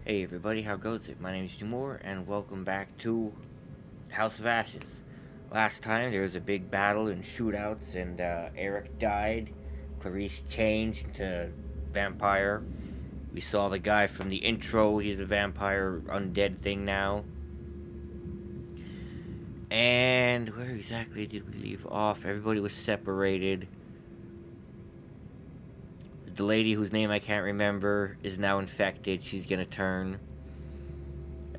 Hey everybody, how goes it? My name is Jimoar, and welcome back to House of Ashes. Last time there was a big battle and shootouts, and Eric died. Clarice changed into vampire. We saw the guy from the intro, he's a vampire, undead thing now. And where exactly did we leave off? Everybody was separated. The lady whose name I can't remember is now infected. She's gonna turn.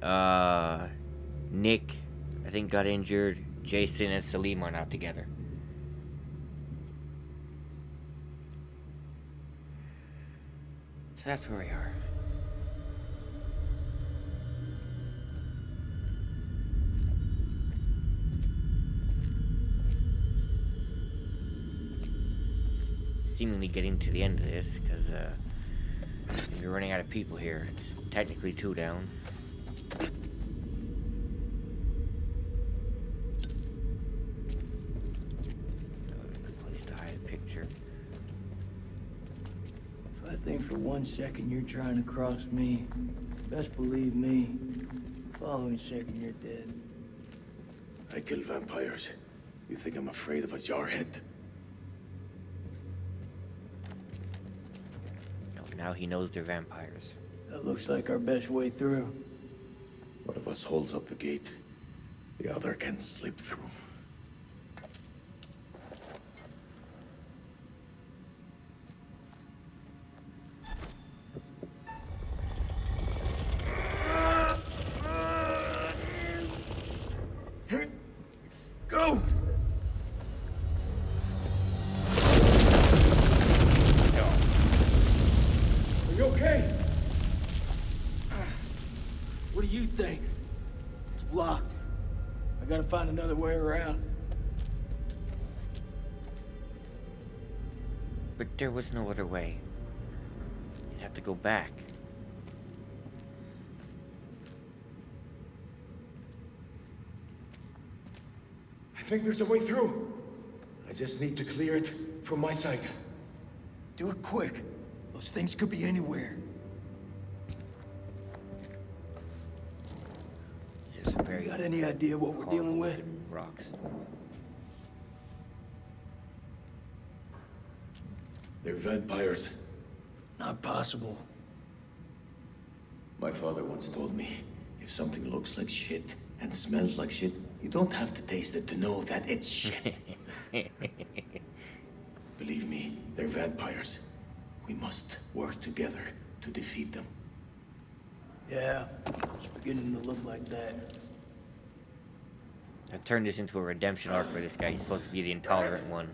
Uh, Nick, I think, got injured. Jason and Salim are not together. So that's where we are. Seemingly getting to the end of this, because we're running out of people here. It's technically 2 down. Oh, a good place to hide a picture. If I think for 1 second you're trying to cross me, best believe me, following second you're dead. I kill vampires. You think I'm afraid of a jarhead? Oh, now he knows they're vampires. That looks like our best way through. One of us holds up the gate. The other can slip through. Go! Are you okay? What do you think? It's blocked. I gotta find another way around. But there was no other way. You'd have to go back. I think there's a way through. I just need to clear it from my side. Do it quick. Those things could be anywhere. There's some very You got any idea what we're dealing with? horrible-looking rocks. They're vampires. Not possible. My father once told me, if something looks like shit and smells like shit, you don't have to taste it to know that it's shit. Believe me, they're vampires. We must work together to defeat them. Yeah, it's beginning to look like that. I turned this into a redemption arc for this guy. He's supposed to be the intolerant one.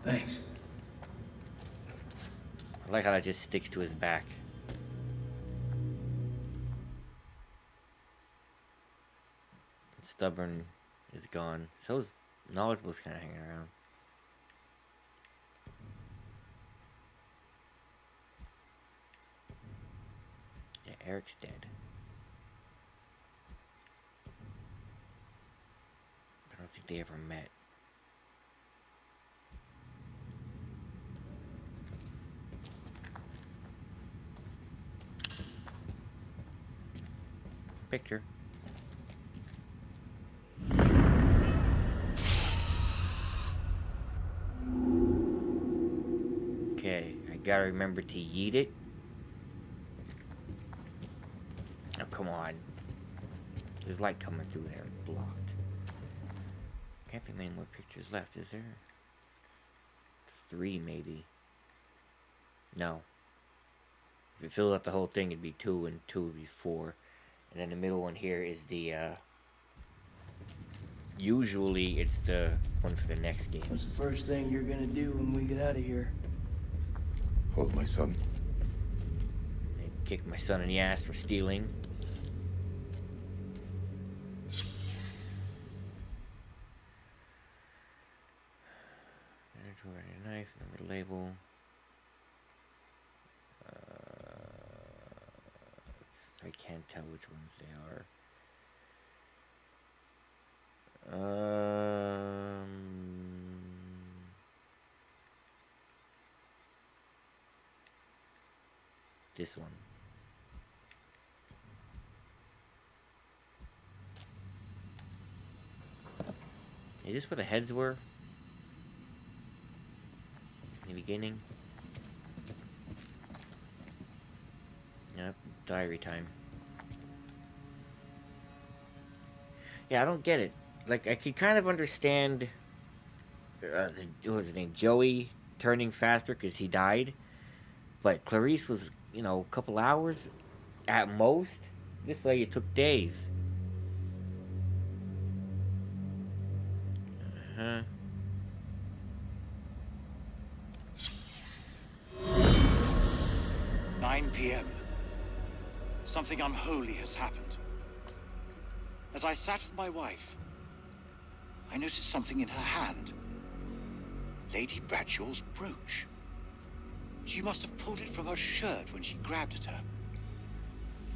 Thanks. I like how that just sticks to his back. Stubborn is gone. So is knowledgeable's kind of hanging around. Yeah, Eric's dead. I don't think they ever met. Picture. Okay, I gotta remember to yeet it. Oh, come on. There's light coming through there. Blocked. Can't be many more pictures left, is there? 3, maybe. No. If it fills out the whole thing, it'd be 2, and 2 would be 4. And then the middle one here is the, usually it's the one for the next game. What's the first thing you're gonna do when we get out of here? Hold my son. They kicked my son in the ass for stealing. A knife, number label. I can't tell which ones they are. This one. Is this where the heads were? In the beginning? Yep, diary time. Yeah, I don't get it. Like, I could kind of understand, what was his name, Joey turning faster because he died. But Clarice was, a couple hours at most. This lady took days. Uh-huh. 9 p.m. Something unholy has happened. As I sat with my wife, I noticed something in her hand. Lady Bradshaw's brooch. She must have pulled it from her shirt when she grabbed at her.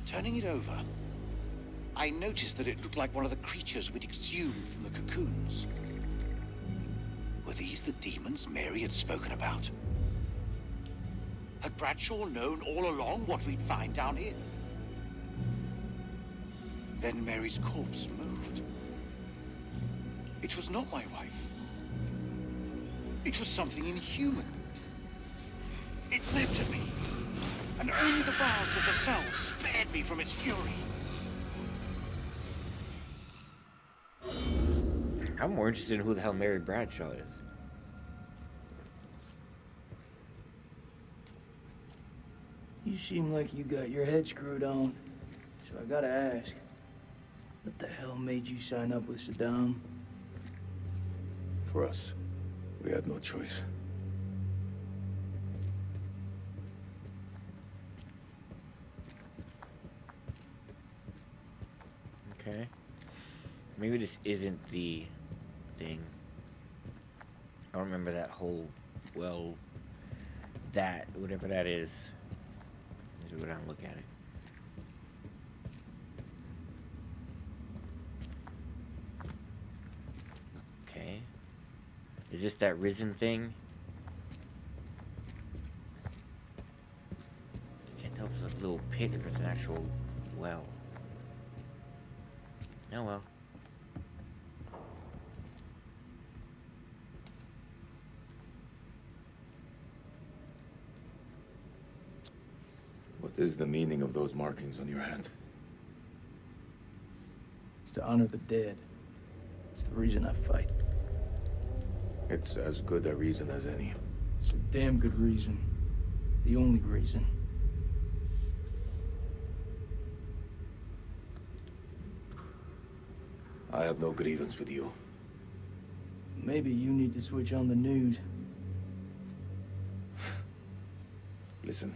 Turning it over, I noticed that it looked like one of the creatures we'd exhumed from the cocoons. Were these the demons Mary had spoken about? Had Bradshaw known all along what we'd find down here? Then Mary's corpse moved. It was not my wife. It was something inhuman. It leapt at me, and only the bars of the cell spared me from its fury. I'm more interested in who the hell Mary Bradshaw is. You seem like you got your head screwed on. So I gotta ask, what the hell made you sign up with Saddam? For us, we had no choice. Okay. Maybe this isn't the thing. I don't remember that whole, whatever that is. Let's go down and look at it. Okay. Is this that risen thing? I can't tell if it's like a little pit or if it's an actual well. Oh well. What is the meaning of those markings on your hand? It's to honor the dead. It's the reason I fight. It's as good a reason as any. It's a damn good reason. The only reason. I have no grievance with you. Maybe you need to switch on the news. Listen.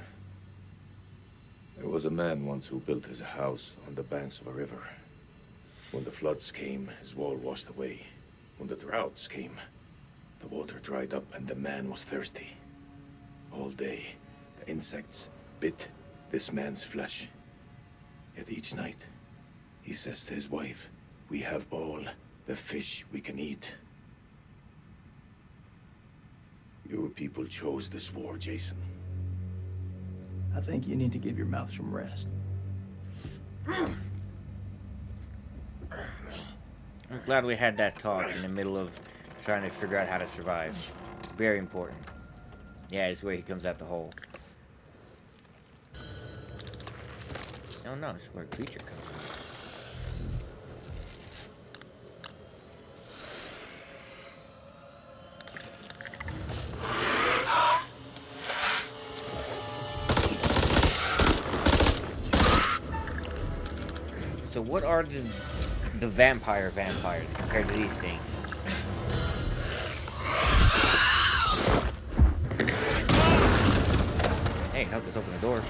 There was a man once who built his house on the banks of a river. When the floods came, his wall washed away. When the droughts came, the water dried up and the man was thirsty. All day, the insects bit this man's flesh. Yet each night, he says to his wife, "We have all the fish we can eat." Your people chose this war, Jason. I think you need to give your mouth some rest. I'm glad we had that talk in the middle of trying to figure out how to survive. Very important. Yeah, it's where he comes out the hole. Oh no, it's where a creature comes out. So what are the vampires compared to these things? Hey, help us open the door.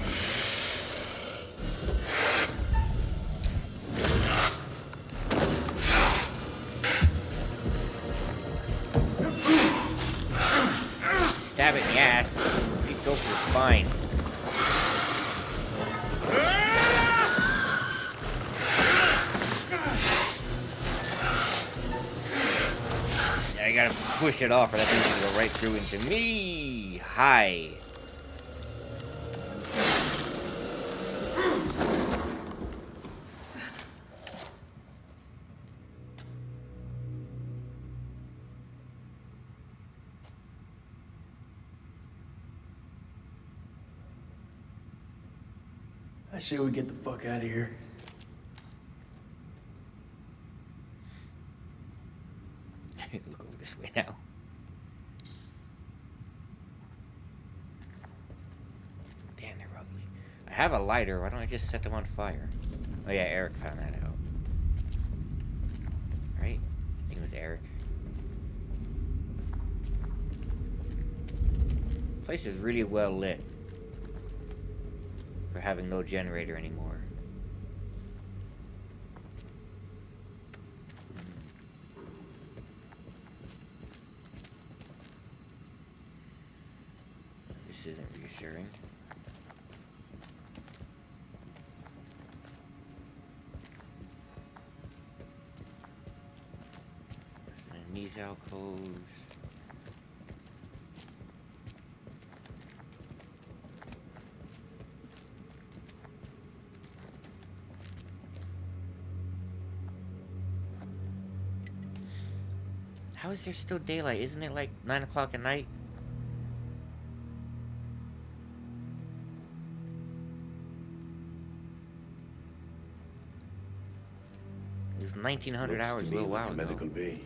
Stab it in the ass. Please go for the spine. gotta push it off or that thing's gonna go right through into me. Hi. I say we get the fuck out of here. Look over this way now. Damn, they're ugly. I have a lighter. Why don't I just set them on fire? Oh yeah, Eric found that out. Right? I think it was Eric. Place is really well lit for having no generator anymore. This isn't reassuring. In these alcoves. How is there still daylight? Isn't it like 9 o'clock at night? It was 1900 hours a little while ago. Medical bay.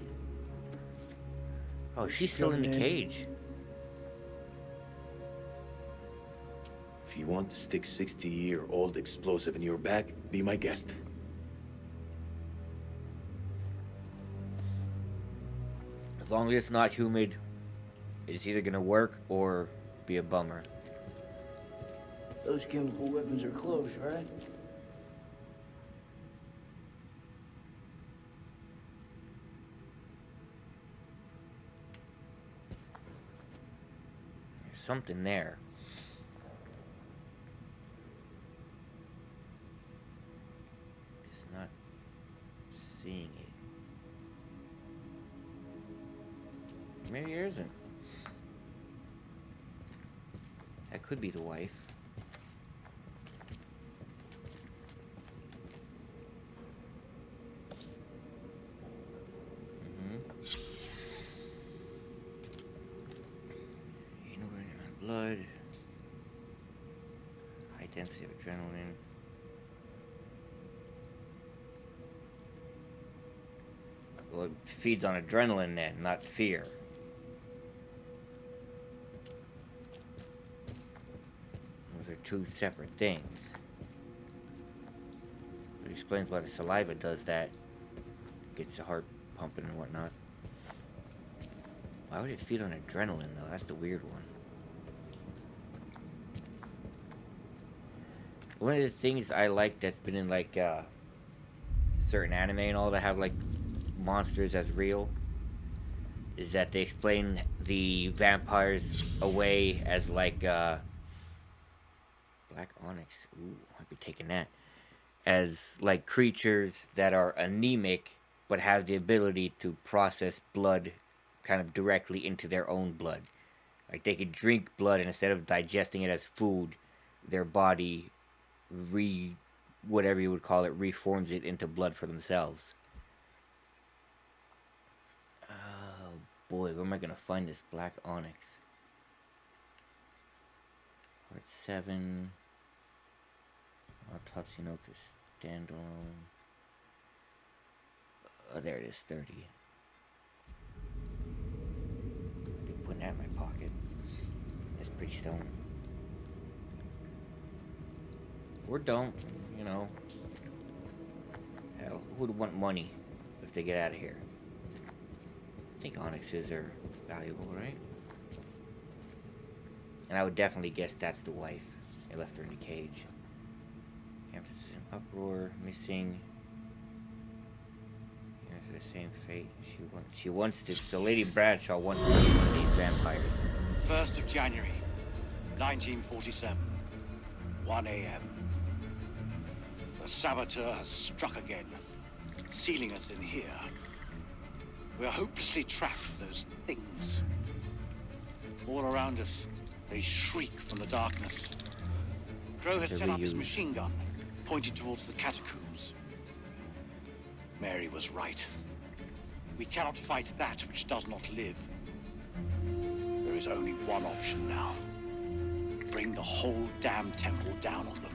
Oh, she's still in the cage. If you want to stick 60-year-old explosive in your back, be my guest. As long as it's not humid, it's either gonna work or be a bummer. Those chemical weapons are close, right? There's something there. Just not seeing it. Maybe there isn't. That could be the wife. Inordinate blood. High density of adrenaline. Well, it feeds on adrenaline then, not fear. Those are two separate things. It explains why the saliva does that. Gets the heart pumping and whatnot. Why would it feed on adrenaline though? That's the weird one. One of the things I like that's been in like certain anime and all that have like monsters as real is that they explain the vampires away as like black onyx. Ooh, I'd be taking that. As like creatures that are anemic but have the ability to process blood kind of directly into their own blood. Like they could drink blood and instead of digesting it as food, their body whatever you would call it, reforms it into blood for themselves. Oh boy, where am I gonna find this black onyx? Part 7. Autopsy notes are standalone. Oh, there it is, 30. I'll be putting that in my pocket. That's pretty stone. Or don't, you know. Hell, who'd want money if they get out of here? I think onyxes are valuable, right? And I would definitely guess that's the wife. They left her in the cage. Campus is in uproar, missing. Yeah, for the same fate. She wants to. So Lady Bradshaw wants to be one of these vampires. 1st of January, 1947, 1 a.m. The saboteur has struck again, sealing us in here. We're hopelessly trapped with those things. All around us, they shriek from the darkness. Crow has To set up his reuse. machine gun, pointed towards the catacombs. Mary was right. We cannot fight that which does not live. There is only one option now. Bring the whole damn temple down on them.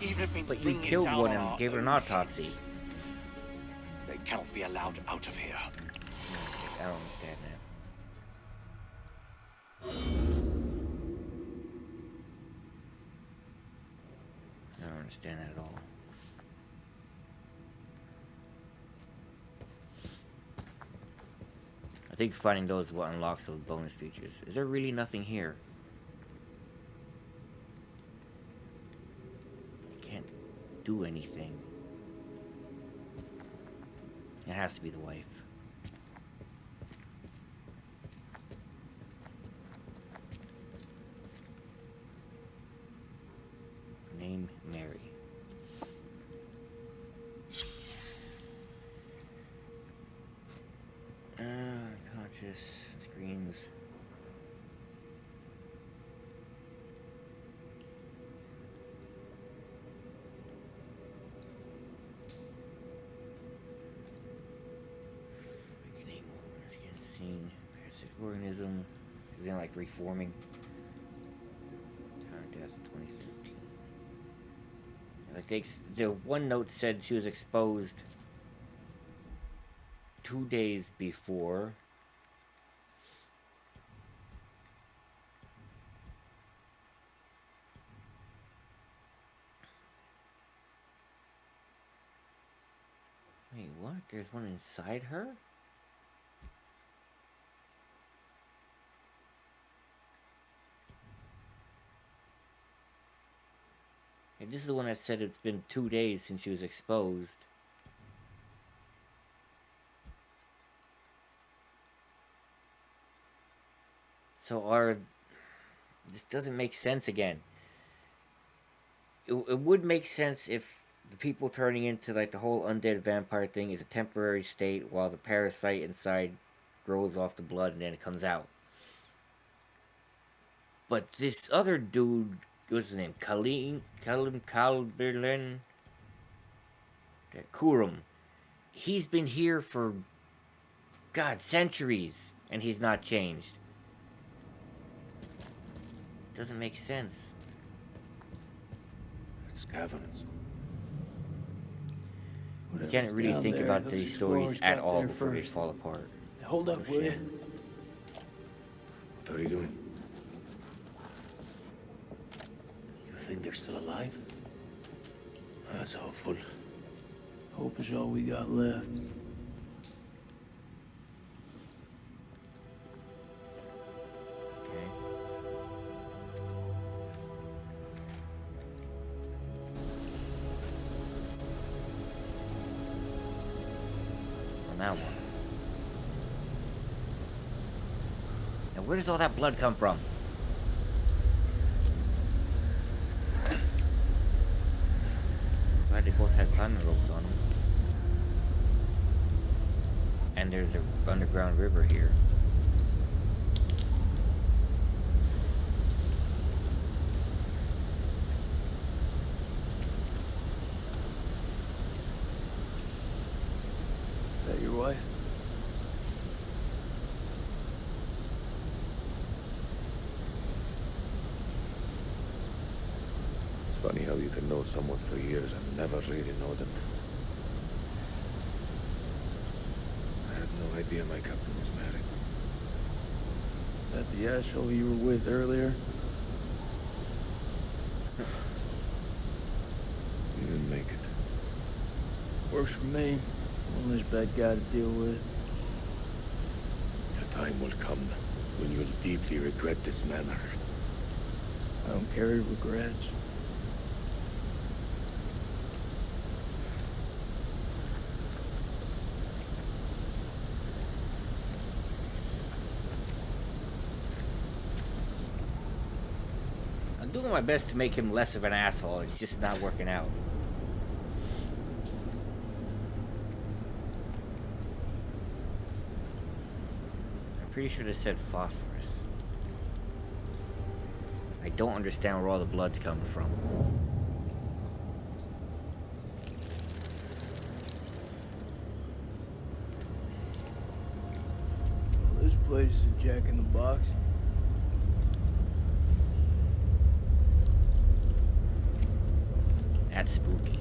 Even if it means But you bringing it killed down one on and our gave her an own autopsy. heads. They cannot be allowed out of here. I don't understand that. I don't understand that at all. I think finding those is what unlocks those bonus features. Is there really nothing here? I can't do anything. It has to be the wife. Name Mary. Conscious screens. Awakening, skin scene, parasitic organism. Is it like reforming? Time of death 2013. Like the one note said she was exposed 2 days before. Wait, what? There's one inside her? Hey, this is the one that said it's been 2 days since she was exposed. So this doesn't make sense again. It would make sense if the people turning into like the whole undead vampire thing is a temporary state while the parasite inside grows off the blood and then it comes out. But this other dude, what's his name? Kalim Kalberlin? Kurum. He's been here for, God, centuries, and he's not changed. Doesn't make sense. It's caverns. You can't really think about these stories at all before they fall apart. Hold up, will you? What are you doing? You think they're still alive? That's hopeful. Hope is all we got left. Okay. Well, now what? And where does all that blood come from? Glad they both had climbing ropes on them. And there's an underground river here. Is that your wife? It's funny how you can know someone for years and never really know them. I had no idea my captain was married. Is that the asshole you were with earlier? You didn't make it. Works for me. One less bad guy to deal with. The time will come when you'll deeply regret this manner. I don't carry regrets. I'm doing my best to make him less of an asshole. It's just not working out. pretty sure they said phosphorus. I don't understand where all the blood's coming from. Well, this place is a jack in the box. That's spooky.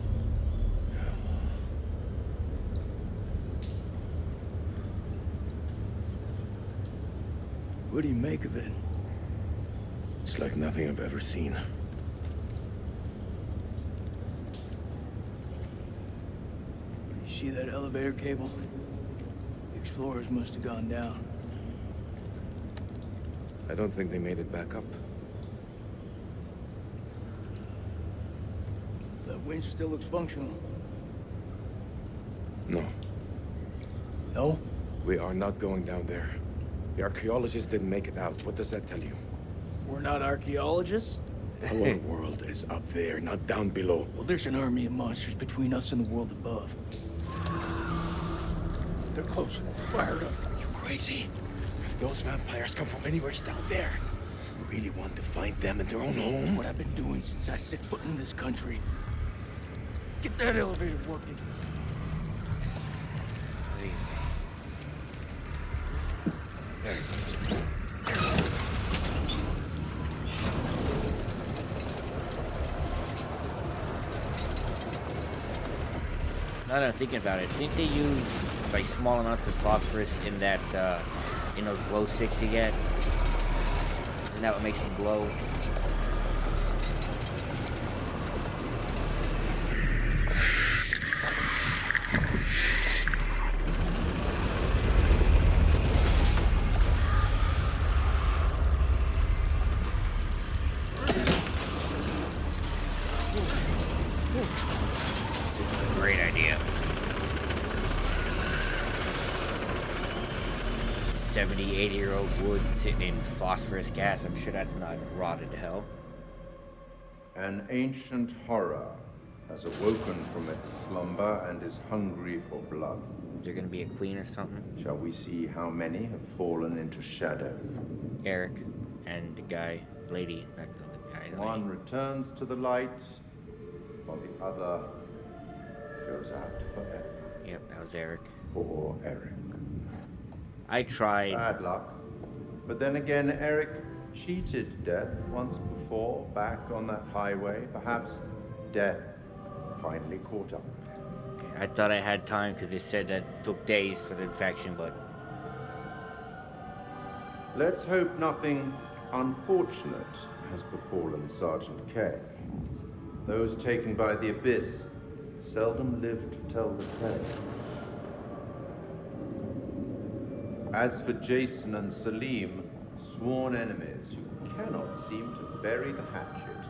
What do you make of it? It's like nothing I've ever seen. You see that elevator cable? The explorers must have gone down. I don't think they made it back up. That winch still looks functional. No, No? we are not going down there. The archaeologists didn't make it out. What does that tell you? We're not archaeologists? Our world is up there, not down below. Well, there's an army of monsters between us and the world above. They're close. Fired up. You crazy? If those vampires come from anywhere down there, you really want to find them in their own home? What I've been doing since I set foot in this country. Get that elevator working. Now that I'm thinking about it, didn't they use like small amounts of phosphorus in that in those glow sticks you get? Isn't that what makes them glow? This is a great idea. 70, 80-year-old wood sitting in phosphorus gas. I'm sure that's not rotted to hell. An ancient horror has awoken from its slumber and is hungry for blood. Is there gonna be a queen or something? Shall we see how many have fallen into shadow? Eric and the guy, lady, not the guy, the One lady. returns to the light, while the other goes out forever. Yep, that was Eric. Poor Eric. I tried. Bad luck. But then again, Eric cheated death once before, back on that highway. Perhaps death finally caught up. Okay, I thought I had time because they said that it took days for the infection, but Let's hope nothing unfortunate has befallen Sergeant K. Those taken by the Abyss seldom live to tell the tale. As for Jason and Salim, sworn enemies who cannot seem to bury the hatchet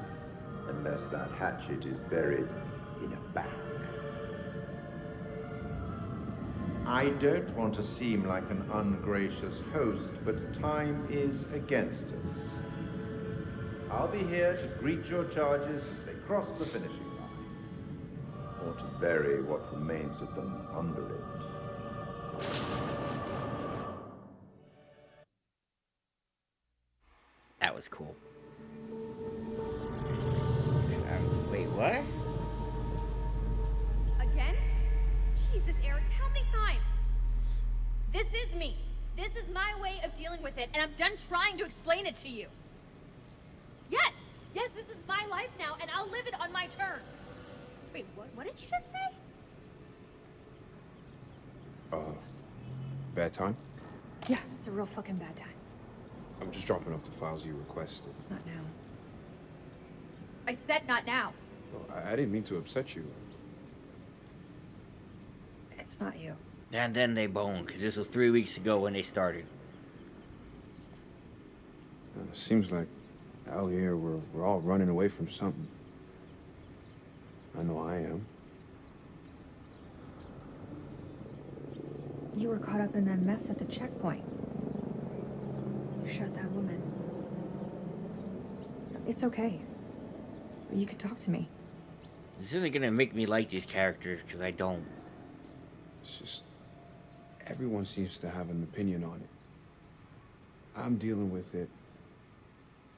unless that hatchet is buried in a bag. I don't want to seem like an ungracious host, but time is against us. I'll be here to greet your charges as they cross the finishing line, or to bury what remains of them under it. that was cool. Wait, what? Again? Jesus, Eric, how many times? This is me. This is my way of dealing with it, and I'm done trying to explain it to you. Yes, yes, this is my life now, and I'll live it on my terms. Wait, what did you just say? Bad time? Yeah, it's a real fucking bad time. I'm just dropping off the files you requested. Not now. I said not now. No, I didn't mean to upset you. It's not you. And then they boned, because this was 3 weeks ago when they started. Seems like out here we're all running away from something. I know I am. You were caught up in that mess at the checkpoint. You shot that woman. It's okay. You can talk to me. This isn't gonna make me like these characters, because I don't. It's just everyone seems to have an opinion on it. I'm dealing with it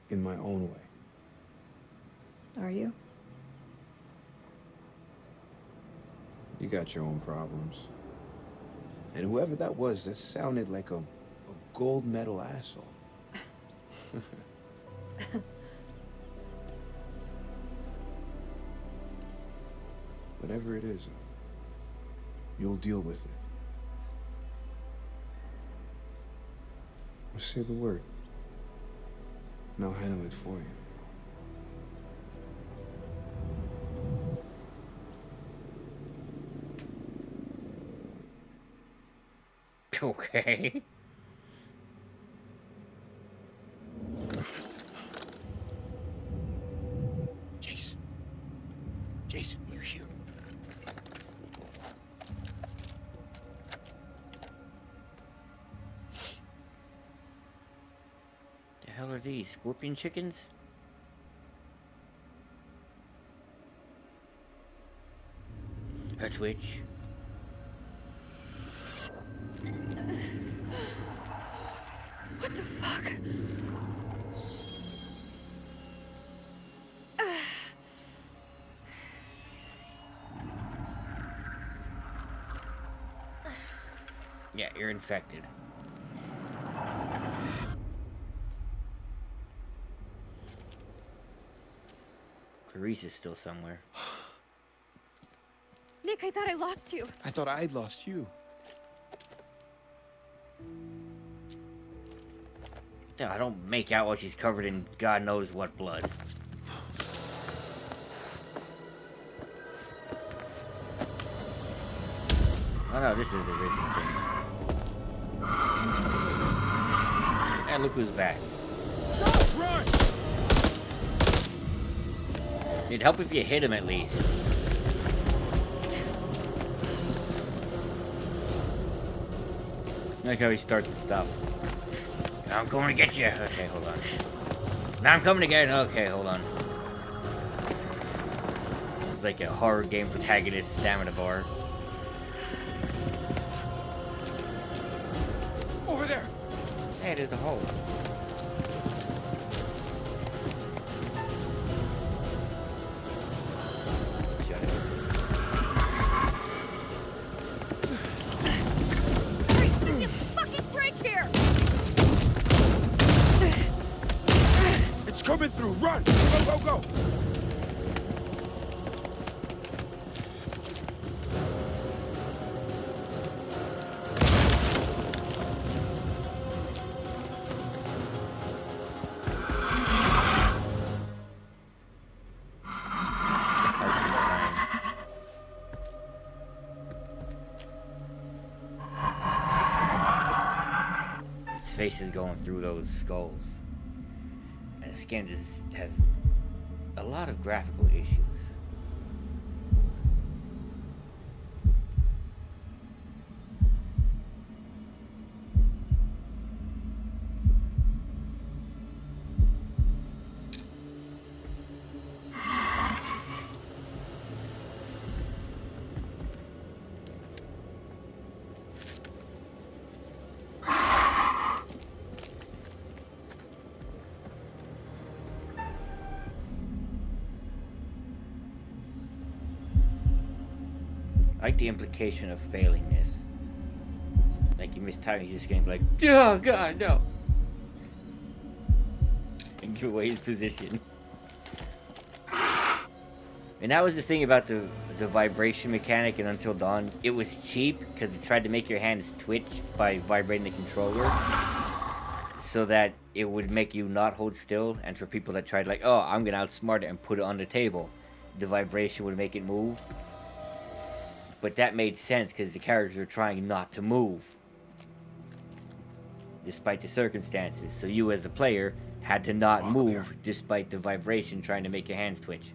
in my own way. Are you? You got your own problems. And whoever that was, that sounded like a gold medal asshole. Whatever it is, you'll deal with it. Just say the word, and I'll handle it for you. Okay. Jason. Jason, you here? The hell are these? Scorpion chickens? A twitch. What the fuck? Yeah, you're infected. Clarice is still somewhere. Nick, I thought I lost you. I thought I'd lost you. Yeah, I don't make out what she's covered in God knows what blood. Oh no, this is the risen thing. And look who's back. Run! It'd help if you hit him at least. I like how he starts and stops. I'm going to get you. Okay, hold on. Now I'm coming again. Okay, hold on. It's like a horror game protagonist stamina bar. Over there! Hey, there's the hole. Shut it. Hurry, give me a fucking break here! It's coming through! Run! Go, go, go! His face is going through those skulls. And his skin has a lot of graphical issues. I like the implication of failing this. Like you miss time, he's just getting like, oh god, no! And give away his position. And that was the thing about the vibration mechanic in Until Dawn. It was cheap because it tried to make your hands twitch by vibrating the controller. So that it would make you not hold still. And for people that tried like, oh, I'm gonna outsmart it and put it on the table, the vibration would make it move. But that made sense because the characters were trying not to move. Despite the circumstances. So you as the player had to not move despite the vibration trying to make your hands twitch.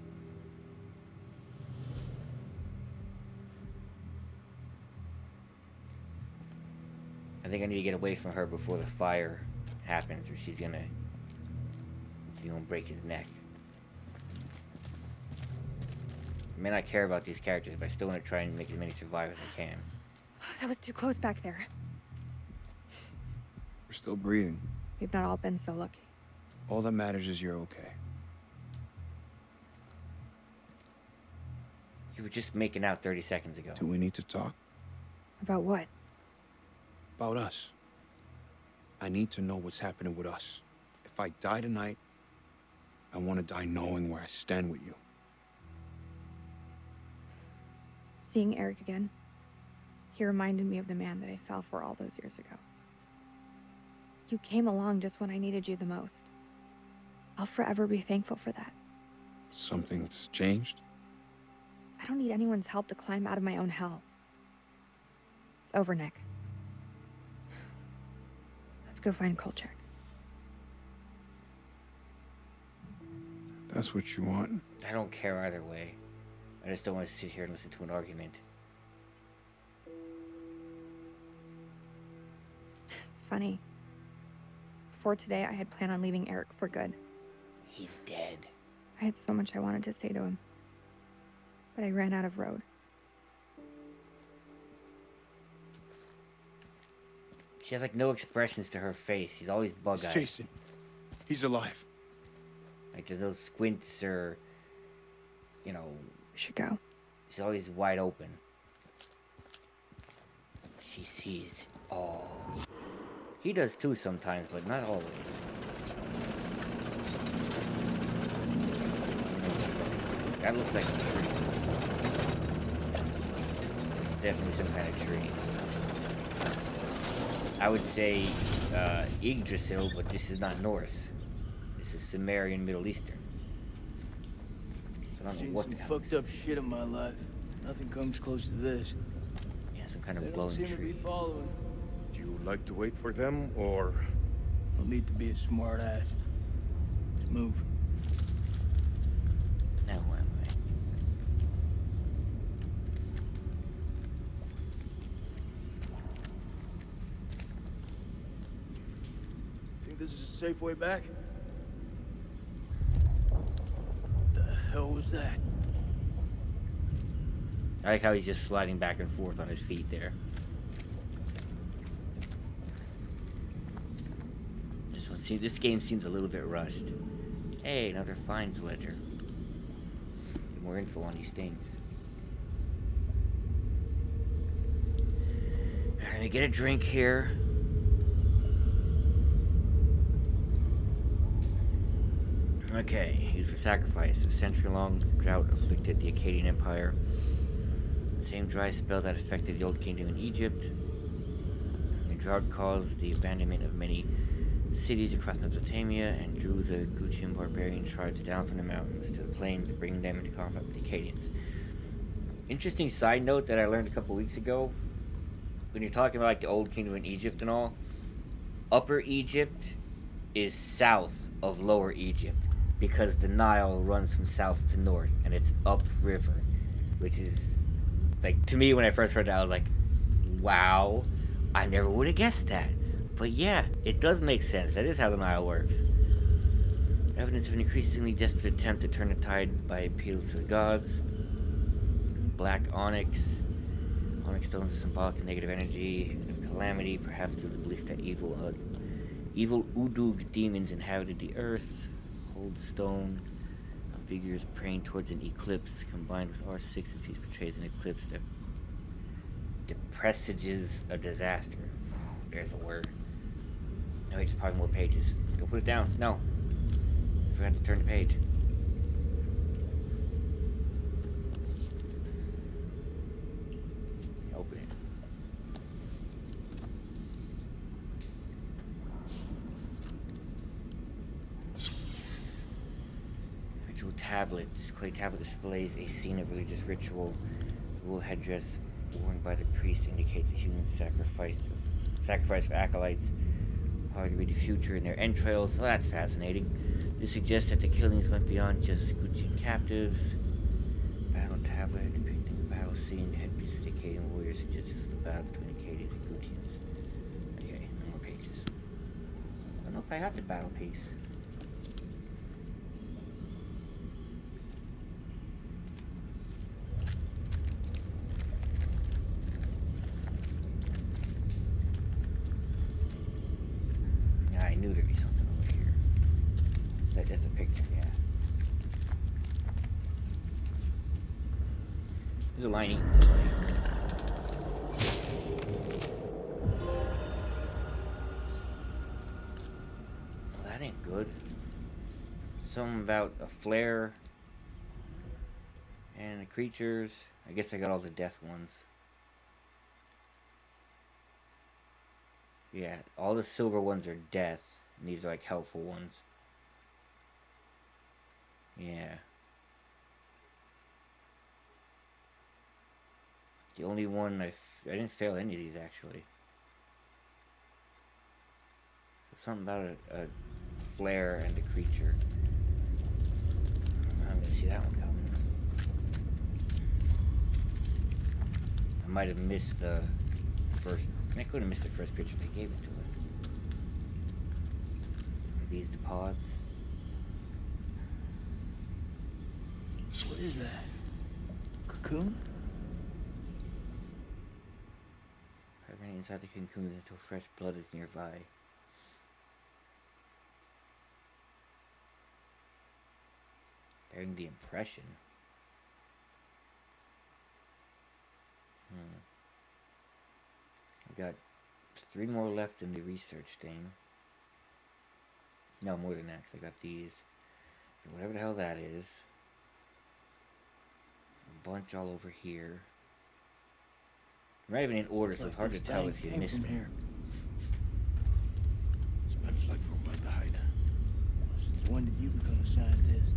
I think I need to get away from her before the fire happens or she's gonna break his neck. I may not care about these characters, but I still want to try and make as many survive as I can. That was too close back there. We're still breathing. We've not all been so lucky. All that matters is you're okay. You were just making out 30 seconds ago. Do we need to talk? About what? About us. I need to know what's happening with us. If I die tonight, I want to die knowing where I stand with you. Seeing Eric again, he reminded me of the man that I fell for all those years ago. You came along just when I needed you the most. I'll forever be thankful for that. Something's changed? I don't need anyone's help to climb out of my own hell. It's over, Nick. Let's go find Kolchak. That's what you want. I don't care either way. I just don't want to sit here and listen to an argument. It's funny. Before today, I had planned on leaving Eric for good. He's dead. I had so much I wanted to say to him. But I ran out of road. She has like no expressions to her face. He's always It's bug-eyed. Jason. He's alive. Like there's no squints or, you know, We should go. she's always wide open. She sees all. He does too sometimes, but not always. That looks like a tree. Definitely some kind of tree. I would say Yggdrasil, but this is not Norse. This is Sumerian Middle Eastern. So I don't know Seen what some the hell fucked this up is. shit in my life. Nothing comes close to this. Yeah, some kind They of don't glowing seem to be tree. following. Do you like to wait for them, or... Don't need to be a smart ass. Just move. Now who am I? Think this is a safe way back? The hell was that? I like how he's just sliding back and forth on his feet there. This game seems a little bit rushed. Hey, another finds ledger. Get more info on these things. I'm gonna get a drink here. Okay, used for sacrifice. A century-long drought afflicted the Akkadian Empire. Same dry spell that affected the Old Kingdom in Egypt. The drought caused the abandonment of many cities across Mesopotamia and drew the Gutian barbarian tribes down from the mountains to the plains, bringing them into conflict with the Akkadians. Interesting side note that I learned a couple weeks ago. When you're talking about like the Old Kingdom in Egypt and all, Upper Egypt is south of Lower Egypt because the Nile runs from south to north and it's upriver, which is like, to me when I first heard that I was like, wow, I never would have guessed that. But yeah, it does make sense. That is how the Nile works. Evidence of an increasingly desperate attempt to turn the tide by appeals to the gods. Black onyx. Onyx stones are symbolic of negative energy, of calamity, perhaps due to the belief that evil Udug demons inhabited the earth. Hold stone figures praying towards an eclipse, combined with R6, this piece portrays an eclipse that presages a disaster. There's a word. No, wait, just probably more pages. Go put it down. No. I forgot to turn the page. Open it. Ritual tablet. This clay tablet displays a scene of religious ritual. The wool headdress worn by the priest indicates a human sacrifice for acolytes. Hard to read the future in their entrails. Well, that's fascinating. This suggests that the killings went beyond just Gutian captives. Battle tablet depicting the battle scene. The headpiece of the Akkadian warrior suggests this was the battle between Akkadians and Gutians. Okay, no more pages. I don't know if I have the battle piece. I knew there be something over here. That's a picture, yeah. There's a lion eating somebody. Well, that ain't good. Something about a flare and the creatures. I guess I got all the death ones. Yeah, all the silver ones are death, and these are like helpful ones. Yeah. The only one I didn't fail any of these actually. Something about a flare and a creature. I'm gonna see that one coming. I might have missed the first. I couldn't have missed the first picture. They gave it to us. Are these the pods? What is that? Cocoon? Remain inside the cocoon until fresh blood is nearby. Bearing the impression. I got 3 more left in the research thing. No, more than that, 'cause I got these. Whatever the hell that is. A bunch all over here. They're not even in order, so it's hard to tell if you missed them. Here. Smells like formaldehyde. Since when did you become a scientist?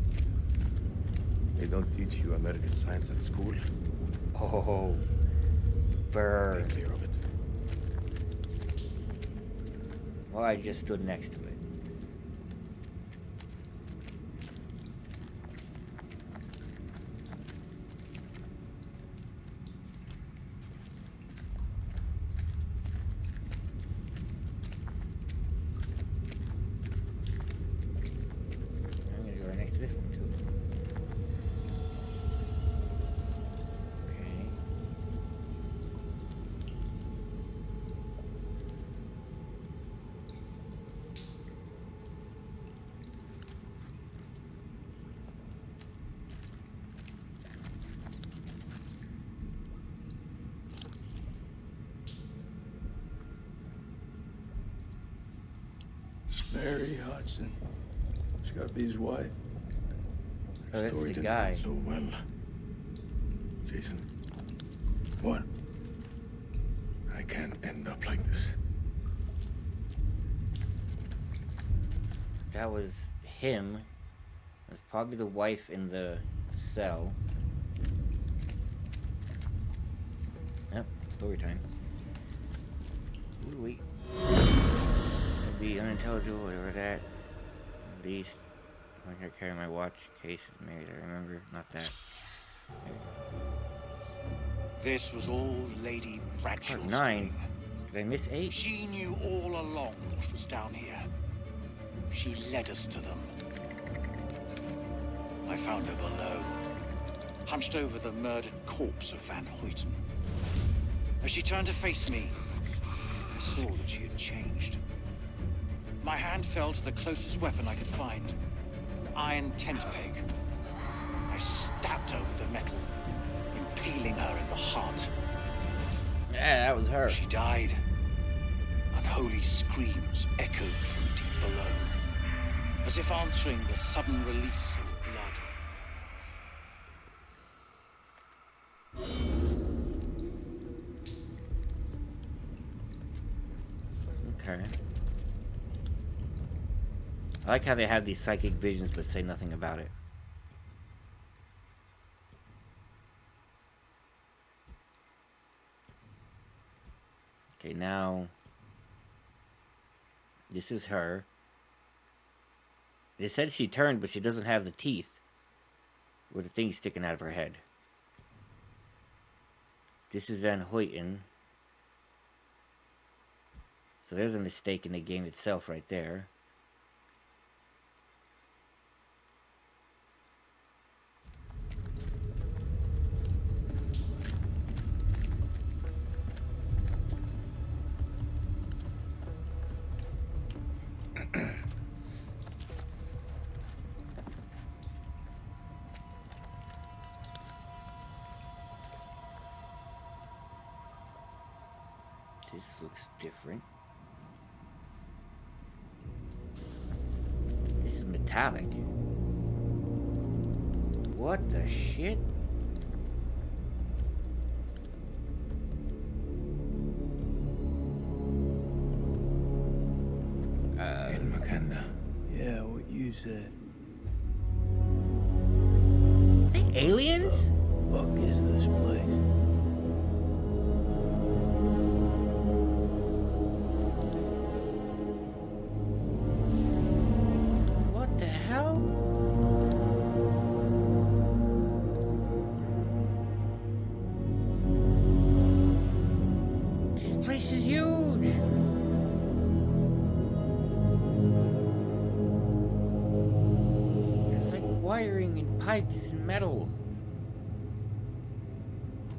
They don't teach you American science at school. Oh, Stay burn. clear of it. Well, I just stood next to it. I'm gonna go right next to this one too. Okay. Mary Hudson. She gotta be his wife. Oh, that's Story the didn't guy. end so well. Jason, What? I can't end up like this. That was him. That's probably the wife in the cell. Yep, story time. Ooh, wait. It'd be unintelligible, whatever that. At least, I'm gonna carry my watch case is married. I remember, not that. There we go. This was all Lady Bradshaw's Part 9. doing. Did I miss 8? She knew all along what was down here. She led us to them. I found her below, hunched over the murdered corpse of Van Hoyten. As she turned to face me, I saw that she had changed. My hand fell to the closest weapon I could find, an iron tent peg. I stabbed over the metal, impaling her in the heart. Yeah, that was her. She died. Unholy screams echoed from deep below, as if answering the sudden release of blood. Okay. I like how they have these psychic visions but say nothing about it. Okay, now this is her. They said she turned, but she doesn't have the teeth or the thing sticking out of her head. This is Van Hoyten. So there's a mistake in the game itself right there. This looks different. This is metallic. What the shit? In Makanda. Yeah, what you said. Are they aliens? Fuck is this place? What the hell? This place is huge. There's like wiring and pipes and metal.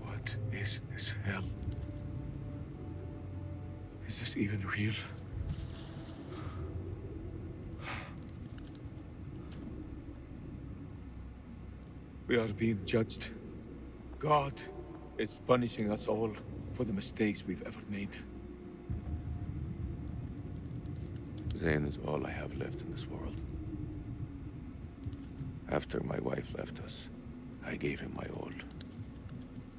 What is this hell? Is this even real? We are being judged. God is punishing us all for the mistakes we've ever made. Zane is all I have left in this world. After my wife left us, I gave him my all.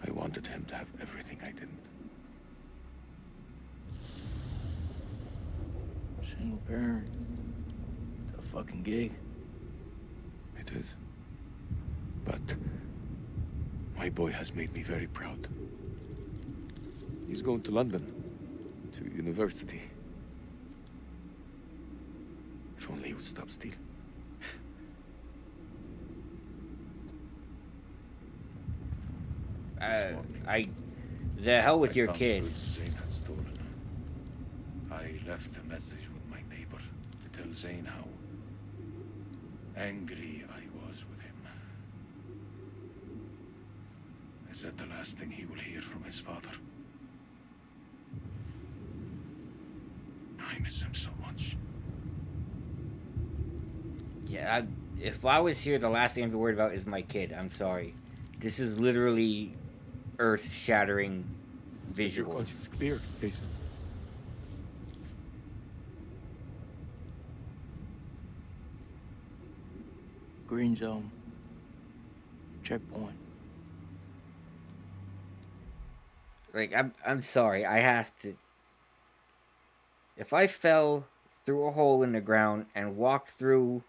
I wanted him to have everything I didn't. Single parent. It's a fucking gig. It is. But my boy has made me very proud. He's going to London, to university. If only he would stop stealing. The hell with I your found kid. goods Zane had stolen. I left a message with my neighbor to tell Zane how angry I was with him. I said the last thing he will hear from his father. I miss him so much. Yeah, if I was here, the last thing I'd be worried about is my kid. I'm sorry. This is literally earth-shattering visuals. It's clear, Jason. Green zone. Checkpoint. Like, I'm sorry. I have to. If I fell through a hole in the ground and walked through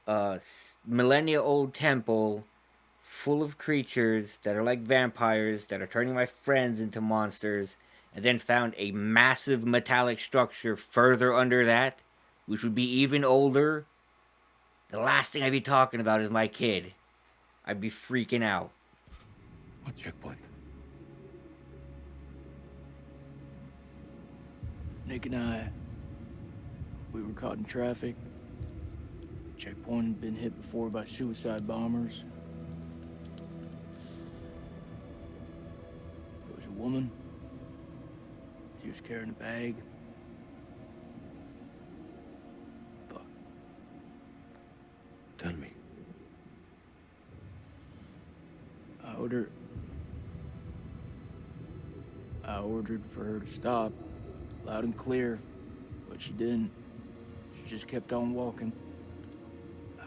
a millennia-old temple full of creatures that are like vampires that are turning my friends into monsters, and then found a massive metallic structure further under that, which would be even older, the last thing I'd be talking about is my kid. I'd be freaking out. What checkpoint? Nick and I, we were caught in traffic. Checkpoint had been hit before by suicide bombers. There was a woman. She was carrying a bag. Fuck. Tell me. I ordered for her to stop, loud and clear, but she didn't. She just kept on walking.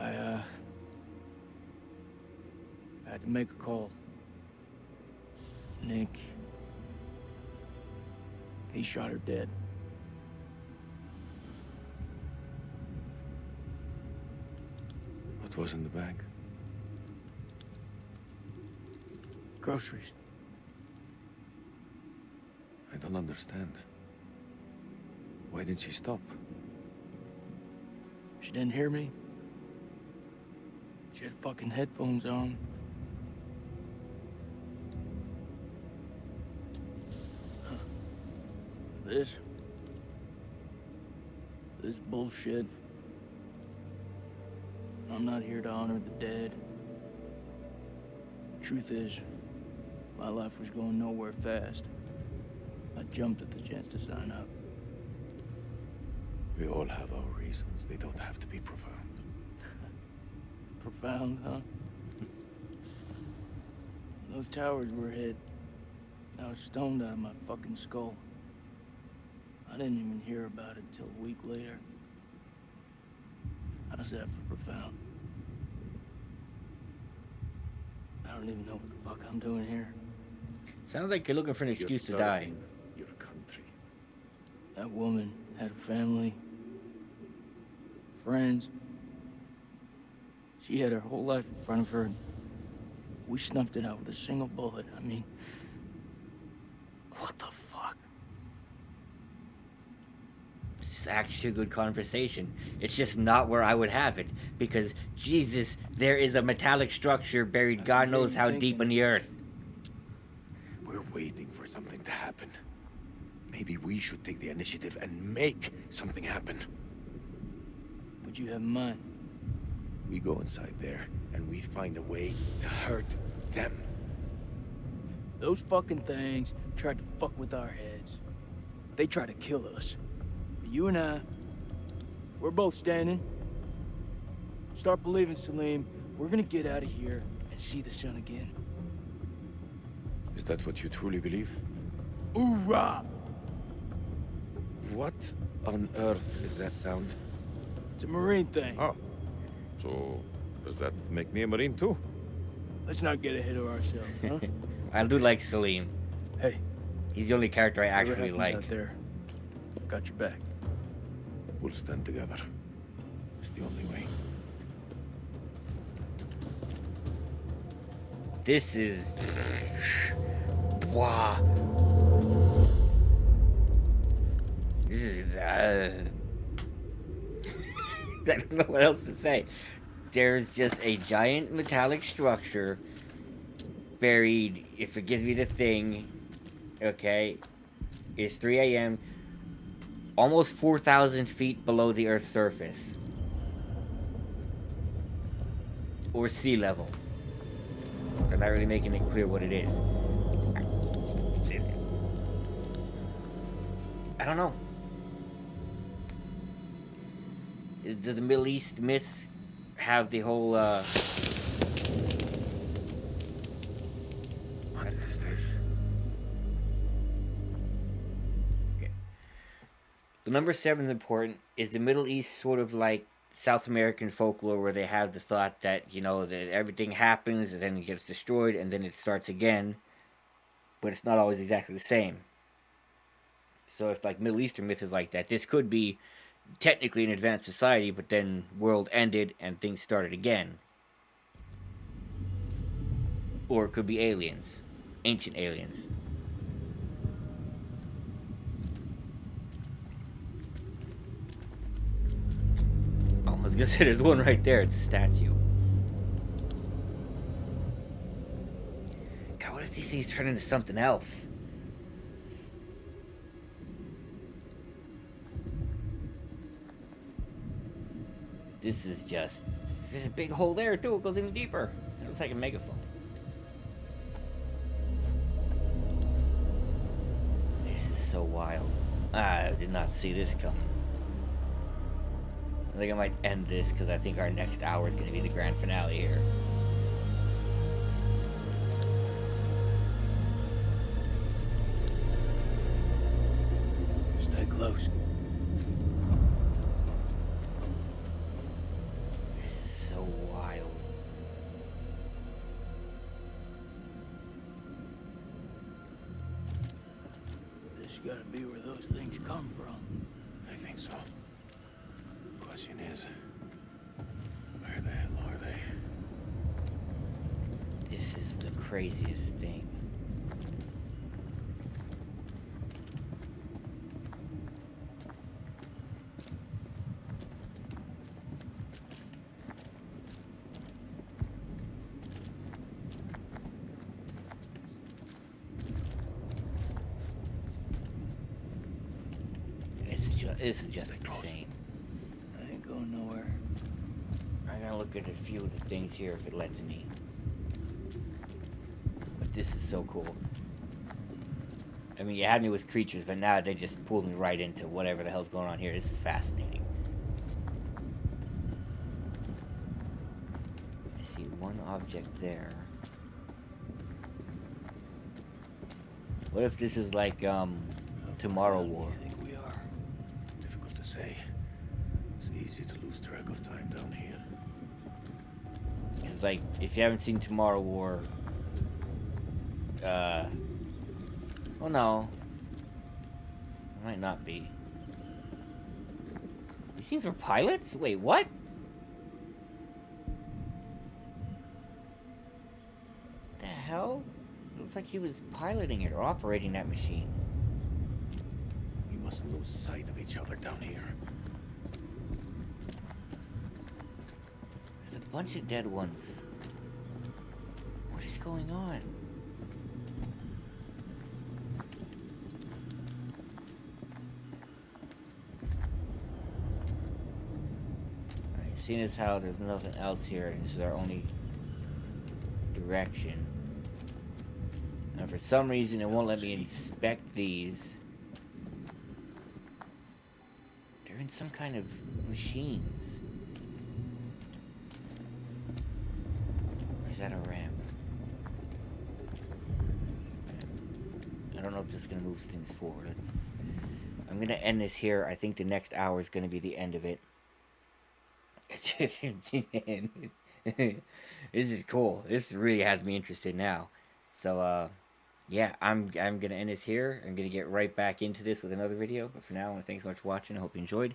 I had to make a call. Nick, he shot her dead. What was in the bag? Groceries. I don't understand. Why didn't she stop? She didn't hear me. She had fucking headphones on. Huh. This bullshit. I'm not here to honor the dead. Truth is, my life was going nowhere fast. I jumped at the chance to sign up. We all have our reasons. They don't have to be profound. Profound, huh? Those towers were hit. I was stoned out of my fucking skull. I didn't even hear about it till a week later. How's that for profound? I don't even know what the fuck I'm doing here. Sounds like you're looking for an excuse to You're die. serving your country. That woman had a family, friends. She had her whole life in front of her. We snuffed it out with a single bullet. I mean, what the fuck? It's actually a good conversation. It's just not where I would have it. Because, Jesus, there is a metallic structure buried God knows how deep in the earth. We're waiting for something to happen. Maybe we should take the initiative and make something happen. What you have in mind? We go inside there, and we find a way to hurt them. Those fucking things tried to fuck with our heads. They tried to kill us. But you and I, we're both standing. Start believing, Salim. We're gonna get out of here and see the sun again. Is that what you truly believe? Hoorah! What on earth is that sound? It's a Marine thing. Oh. So, does that make me a Marine too? Let's not get ahead of ourselves, huh? I do like Salim. Hey, He's the only character I whatever actually happens like. out there, got your back. We'll stand together. It's the only way. This is... Wow. This is... I don't know what else to say. There's just a giant metallic structure buried, if it gives me the thing, okay, it's 3 a.m., almost 4,000 feet below the Earth's surface. Or sea level. They're not really making it clear what it is. I don't know. Do the Middle East myths have the whole, What is this? The number 7 is important. Is the Middle East sort of like South American folklore where they have the thought that, you know, that everything happens and then it gets destroyed and then it starts again, but it's not always exactly the same. So if like Middle Eastern myth is like that, this could be technically an advanced society, but then world ended and things started again. Or it could be aliens. Ancient aliens. Oh, I was gonna say there's one right there. It's a statue. God, what if these things turn into something else? This is just... There's a big hole there, too. It goes even deeper. It looks like a megaphone. This is so wild. I did not see this coming. I think I might end this because I think our next hour is going to be the grand finale here. Stay close. This is so wild. This gotta be where those things come from. I think so. Question is, where the hell are they? This is the craziest thing. This is just insane. I ain't going nowhere. I'm gonna look at a few of the things here if it lets me. But this is so cool. I mean, you had me with creatures, but now they just pulled me right into whatever the hell's going on here. This is fascinating. I see one object there. What if this is like, Tomorrow War? I think we are. say. It's easy to lose track of time down here. Because, like, if you haven't seen Tomorrow War, well, no. It might not be. These things were pilots? Wait, what? The hell? It looks like he was piloting it or operating that machine. We mustn't lose sight of each other down here. There's a bunch of dead ones. What is going on? Alright, seeing as how there's nothing else here and this is our only direction. And for some reason it won't let me inspect these. They're in some kind of machines. Or is that a ramp? I don't know if this is going to move things forward. I'm going to end this here. I think the next hour is going to be the end of it. This is cool. This really has me interested now. So, yeah, I'm gonna end this here. I'm gonna get right back into this with another video. But for now, I want to thank you so much for watching. I hope you enjoyed.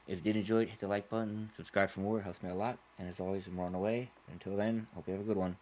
If you did enjoy it, hit the like button, subscribe for more. It helps me a lot. And as always, I'm on the way. Until then, hope you have a good one.